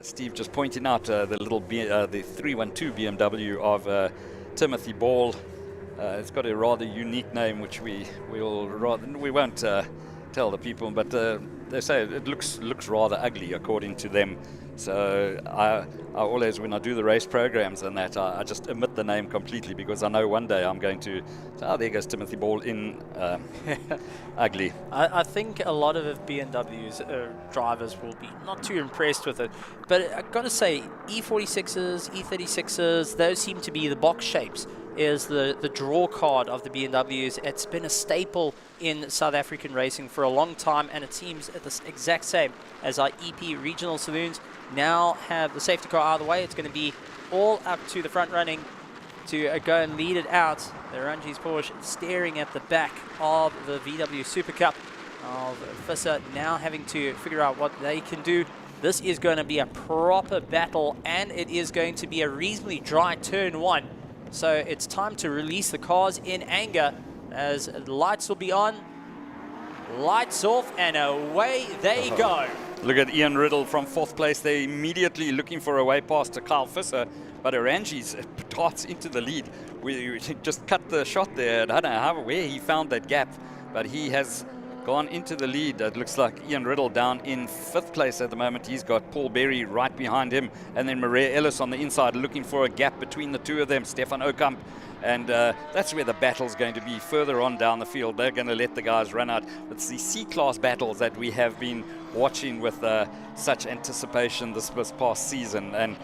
Steve just pointing out the 312 BMW of Timothy Ball. It's got a rather unique name, which we won't tell the people, but they say it looks rather ugly according to them. So I always, when I do the race programs and that, I just omit the name completely, because I know one day I'm going to say, oh, there goes Timothy Ball in ugly. I think a lot of BMW's drivers will be not too impressed with it, but I've got to say, E46s, E36s, those seem to be the box shapes, is the draw card of the BMWs. It's been a staple in South African racing for a long time, and it seems the exact same as our EP regional saloons now have the safety car out of the way. It's going to be all up to the front running to go and lead it out. The Ranji's Porsche staring at the back of the VW Super Cup of Visser, now having to figure out what they can do. This is going to be a proper battle, and it is going to be a reasonably dry turn one. So it's time to release the cars in anger, as the lights will be on, lights off, and away they go. Look at Ian Riddle from fourth place. They're immediately looking for a way past to Kyle Visser, but Aranji's darts into the lead. We just cut the shot there. I don't know where he found that gap, but he has gone into the lead. It looks like Ian Riddle down in fifth place at the moment. He's got Paul Berry right behind him, and then Maria Ellis on the inside looking for a gap between the two of them, Stefan Okamp. And that's where the battle's going to be further on down the field. They're going to let the guys run out. It's the C-Class battles that we have been watching with such anticipation this past season. And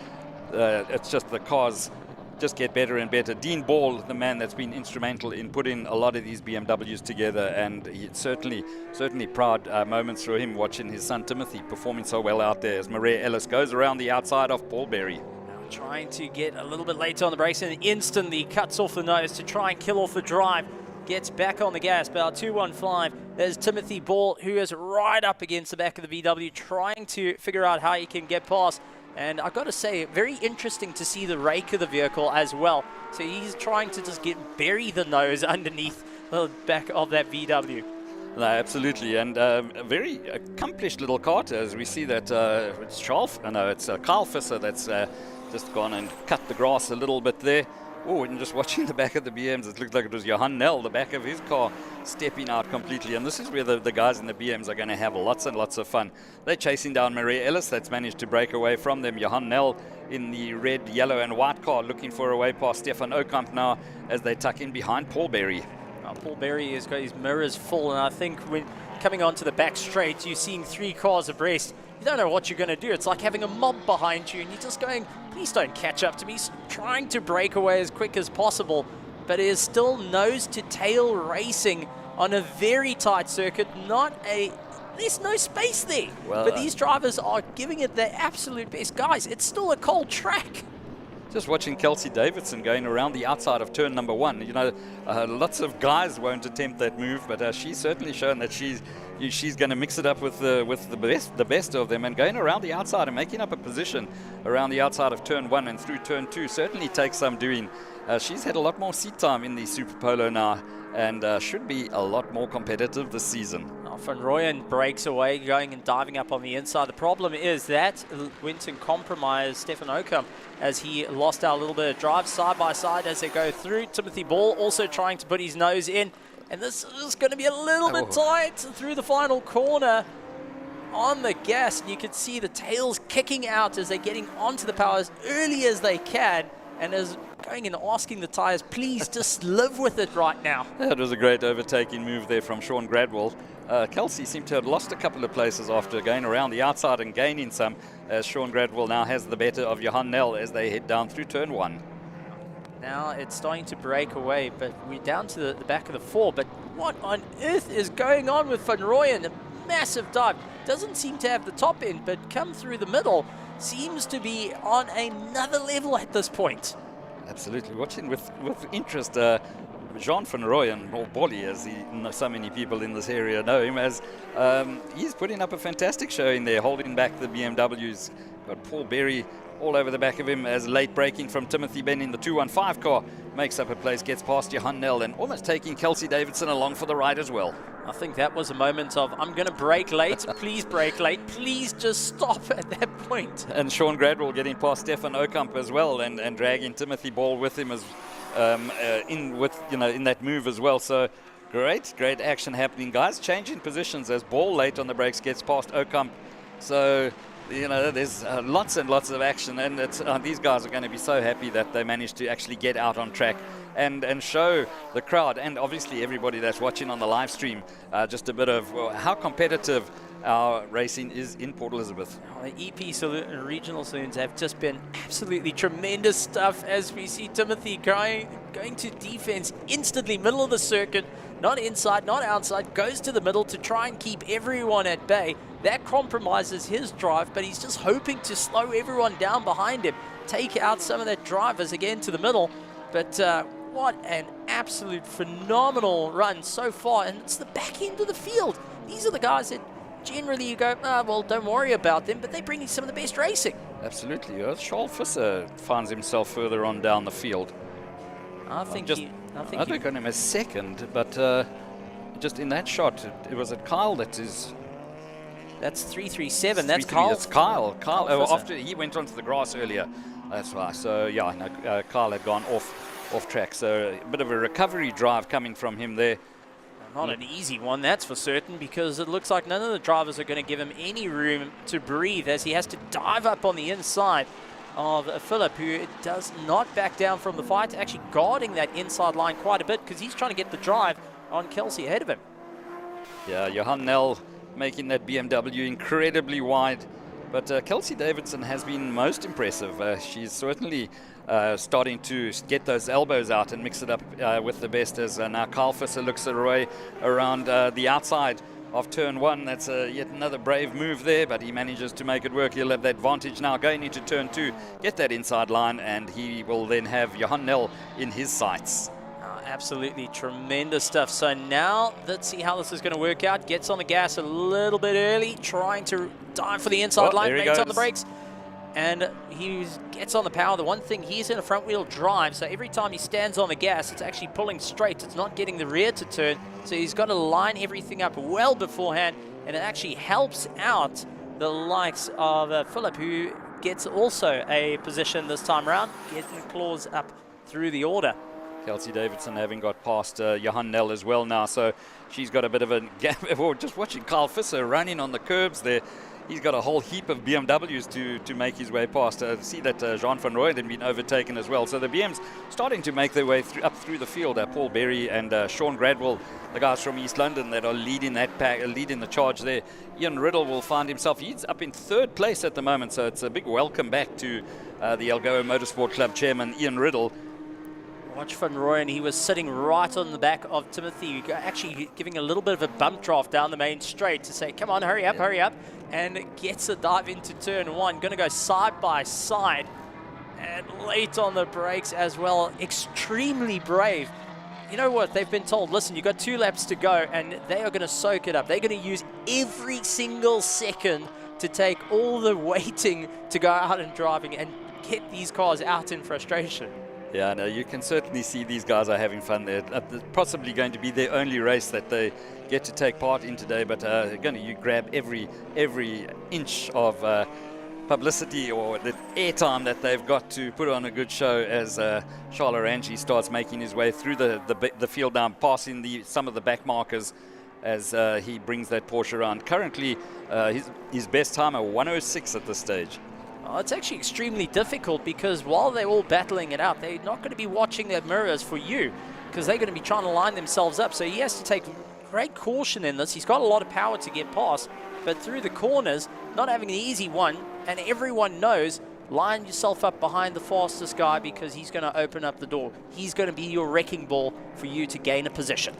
it's just the cars just get better and better. Dean Ball, the man that's been instrumental in putting a lot of these BMWs together, and he certainly proud moments for him watching his son Timothy performing so well out there as Maria Ellis goes around the outside of Paul Berry. Trying to get a little bit later on the brakes, and instantly cuts off the nose to try and kill off the drive. Gets back on the gas, but our 215, there's Timothy Ball, who is right up against the back of the VW, trying to figure out how he can get past. And I've got to say, very interesting to see the rake of the vehicle as well. So he's trying to just bury the nose underneath the back of that VW. No, absolutely, and a very accomplished little kart, as we see that it's Kyle Visser that's just gone and cut the grass a little bit there. Oh, and just watching the back of the BMs, it looked like it was Johan Nel, the back of his car, stepping out completely. And this is where the guys in the BMs are going to have lots and lots of fun. They're chasing down Maria Ellis, that's managed to break away from them. Johan Nel in the red, yellow and white car looking for a way past Stefan Okamp now as they tuck in behind Paul Berry. Paul Berry has got his mirrors full, and I think when coming onto the back straight, you're seeing three cars abreast. You don't know what you're going to do. It's like having a mob behind you, and you're just going, please don't catch up to me. He's trying to break away as quick as possible, but it is still nose-to-tail racing on a very tight circuit. There's no space there. Well, but these drivers are giving it their absolute best. Guys, it's still a cold track. Just watching Kelsey Davidson going around the outside of turn number one. You know, lots of guys won't attempt that move, but she's certainly shown that she's going to mix it up with the best of them, and going around the outside and making up a position around the outside of turn one and through turn two certainly takes some doing. She's had a lot more seat time in the Super Polo now, and should be a lot more competitive this season. Van Rooyen breaks away, going and diving up on the inside. The problem is that Winton compromised Stefan Okamp as he lost out a little bit of drive side by side as they go through. Timothy Ball also trying to put his nose in, and this is going to be a little bit tight through the final corner on the gas, and you can see the tails kicking out as they're getting onto the power as early as they can, and as going and asking the tyres, please just live with it right now. That was a great overtaking move there from Sean Gradwell. Kelsey seemed to have lost a couple of places after going around the outside and gaining some, as Sean Gradwell now has the better of Johan Nel as they head down through turn one. Now it's starting to break away, but we're down to the back of the four. But what on earth is going on with Van Rooyen? A massive dive. Doesn't seem to have the top end, but come through the middle seems to be on another level at this point. Absolutely. Watching with interest Jean van Rooyen, or Bolly as so many people in this area know him as, he's putting up a fantastic showing there, holding back the BMWs. Got Paul Berry all over the back of him as late braking from Timothy Ben in the 215 car makes up a place, gets past Johan Nel, and almost taking Kelsey Davidson along for the ride as well. I think that was a moment of, I'm going to brake late, please brake late, please just stop at that point. And Sean Gradwell getting past Stefan Okamp as well, and dragging Timothy Ball with him as in that move as well. So great action happening, guys. Changing positions as Ball late on the brakes gets past Okamp. So there's lots and lots of action, and these guys are going to be so happy that they managed to actually get out on track and show the crowd and obviously everybody that's watching on the live stream just a bit of how competitive our racing is in Port Elizabeth. The EP regional saloons have just been absolutely tremendous stuff, as we see Timothy going to defense instantly, middle of the circuit, not inside, not outside, goes to the middle to try and keep everyone at bay. That compromises his drive, but he's just hoping to slow everyone down behind him, take out some of that drivers again to the middle. But what an absolute phenomenal run so far, and it's the back end of the field. These are the guys that generally you go, well, don't worry about them, but they bring you some of the best racing. Absolutely. Charles Visser finds himself further on down the field. I think I don't got him as second, but just in that shot, it was at Kyle that is. That's 337. That's Kyle. It's Kyle. After he went onto the grass earlier. That's why. So yeah, no, Kyle had gone off track. So a bit of a recovery drive coming from him there. Not an easy one, that's for certain, because it looks like none of the drivers are going to give him any room to breathe as he has to dive up on the inside of Philip, who does not back down from the fight, actually guarding that inside line quite a bit because he's trying to get the drive on Kelsey ahead of him. Yeah, Johan Nel making that BMW incredibly wide, but Kelsey Davidson has been most impressive. She's certainly starting to get those elbows out and mix it up with the best, as now Kyle Visser looks her way around the outside of turn one. That's yet another brave move there, but he manages to make it work. He'll have the advantage now going into turn two, get that inside line, and he will then have Johan Nel in his sights. Absolutely tremendous stuff. So now let's see how this is going to work out. Gets on the gas a little bit early, trying to dive for the inside line, makes on the brakes, and he gets on the power. The one thing, he's in a front wheel drive, so every time he stands on the gas, it's actually pulling straight. It's not getting the rear to turn, so he's got to line everything up well beforehand, and it actually helps out the likes of Philip, who gets also a position this time around, getting claws up through the order. Kelsey Davidson having got past Johan Nel as well now, so she's got a bit of a gap. Just watching Kyle Visser running on the curbs there. He's got a whole heap of BMWs to make his way past. See that Jean van Rooyen had been overtaken as well. So the BM's starting to make their way up through the field. Paul Berry and Sean Gradwell, the guys from East London that are leading that pack, leading the charge there. Ian Riddle will find himself, he's up in third place at the moment, so it's a big welcome back to the Algoa Motorsport Club chairman, Ian Riddle. Watch Van Rooyen, he was sitting right on the back of Timothy, actually giving a little bit of a bump draft down the main straight to say, come on, hurry up, and gets a dive into turn one. Going to go side by side, and late on the brakes as well. Extremely brave. You know what, they've been told, listen, you've got 2 laps to go, and they are going to soak it up. They're going to use every single second to take all the waiting to go out and driving and get these cars out in frustration. Yeah, no, you can certainly see these guys are having fun there. Possibly going to be their only race that they get to take part in today, but you grab every inch of publicity or the airtime that they've got to put on a good show as Charles Orangi starts making his way through the field now, passing some of the back markers as he brings that Porsche around. Currently, his best time, a 1:06 at this stage. It's actually extremely difficult because while they're all battling it out, they're not going to be watching their mirrors for you because they're going to be trying to line themselves up. So he has to take great caution in this. He's got a lot of power to get past, but through the corners, not having an easy one, and everyone knows, line yourself up behind the fastest guy because he's going to open up the door. He's going to be your wrecking ball for you to gain a position.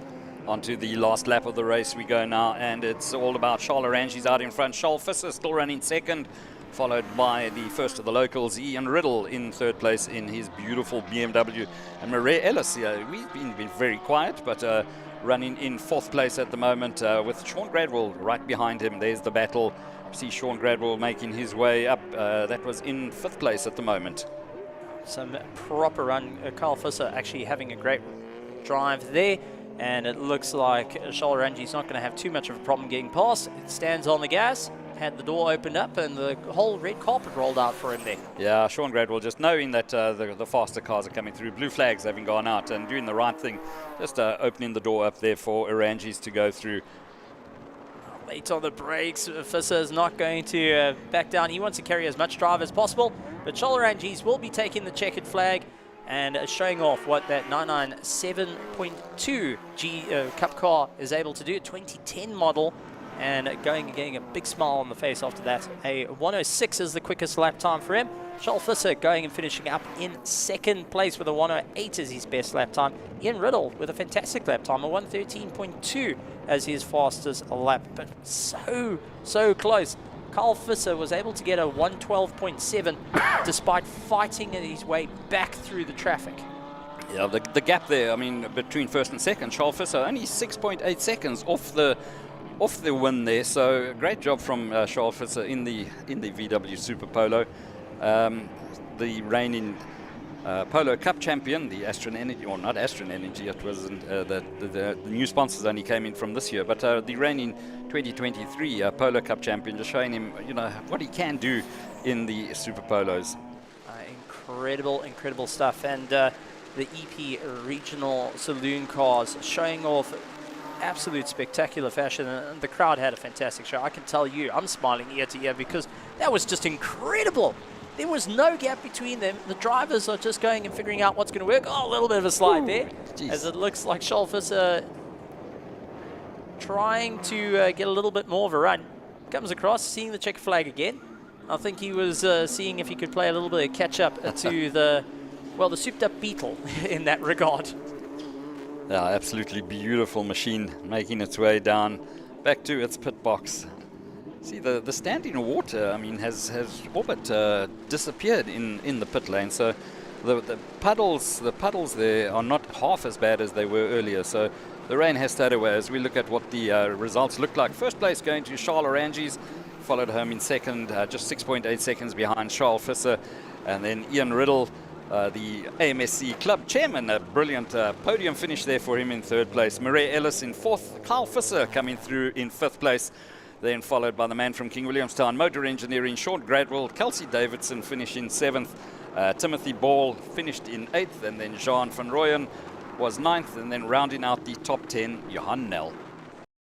Onto the last lap of the race we go now, and it's all about Charles Orangi's out in front. Charles Visser still running second, followed by the first of the locals, Ian Riddle, in third place in his beautiful BMW. And Murray Ellis, we've been very quiet, but running in fourth place at the moment with Sean Gradwell right behind him. There's the battle. See Sean Gradwell making his way up. That was in fifth place at the moment. Some proper run. Kyle Visser actually having a great drive there. And it looks like Charles Rangi's not going to have too much of a problem getting past. It stands on the gas, had the door opened up, and the whole red carpet rolled out for him there. Yeah, Sean Gradwell just knowing that the faster cars are coming through, blue flags having gone out, and doing the right thing, just opening the door up there for Arangis to go through. Late on the brakes, Visser is not going to back down. He wants to carry as much drive as possible, but Charles Rangi's will be taking the checkered flag and showing off what that 997.2 G Cup car is able to do, a 2010 model, and getting a big smile on the face after that. A 106 is the quickest lap time for him. Charles Visser going and finishing up in second place with a 108 as his best lap time. Ian Riddle with a fantastic lap time, a 113.2 as his fastest lap, but so close. Carl Visser was able to get a 112.7 despite fighting his way back through the traffic. Yeah, the gap there, I mean, between first and second, Charles Visser only 6.8 seconds off the win there. So great job from Charles Visser in the VW Super Polo. The reigning Polo Cup champion, the Astron Energy, or not Astron Energy, it wasn't, the new sponsors only came in from this year, but the reigning 2023 Polo Cup champion, just showing him, what he can do in the Super Polos. Incredible stuff. And the EP regional saloon cars showing off absolute spectacular fashion, and the crowd had a fantastic show. I can tell you, I'm smiling ear to ear because that was just incredible. There was no gap between them. The drivers are just going and figuring out what's going to work. Oh, a little bit of a slide there. Geez. As it looks like Charles Visser trying to get a little bit more of a run. Comes across, seeing the checker flag again. I think he was seeing if he could play a little bit of catch up to the souped up Beetle in that regard. Yeah, absolutely beautiful machine making its way down back to its pit box. See, the standing water, I mean, has all but disappeared in the pit lane. So the puddles there are not half as bad as they were earlier. So the rain has stayed away. As we look at what the results look like, first place going to Charles Rangi's, followed home in second, just 6.8 seconds behind Charles Visser, and then Ian Riddle, the AMSC club chairman, a brilliant podium finish there for him in third place. Murray Ellis in fourth, Carl Visser coming through in fifth place, then followed by the man from King Williamstown, motor engineering, Sean Gradwell, Kelsey Davidson finishing seventh, Timothy Ball finished in eighth, and then Jean van Rooyen was ninth, and then rounding out the top 10, Johan Nel.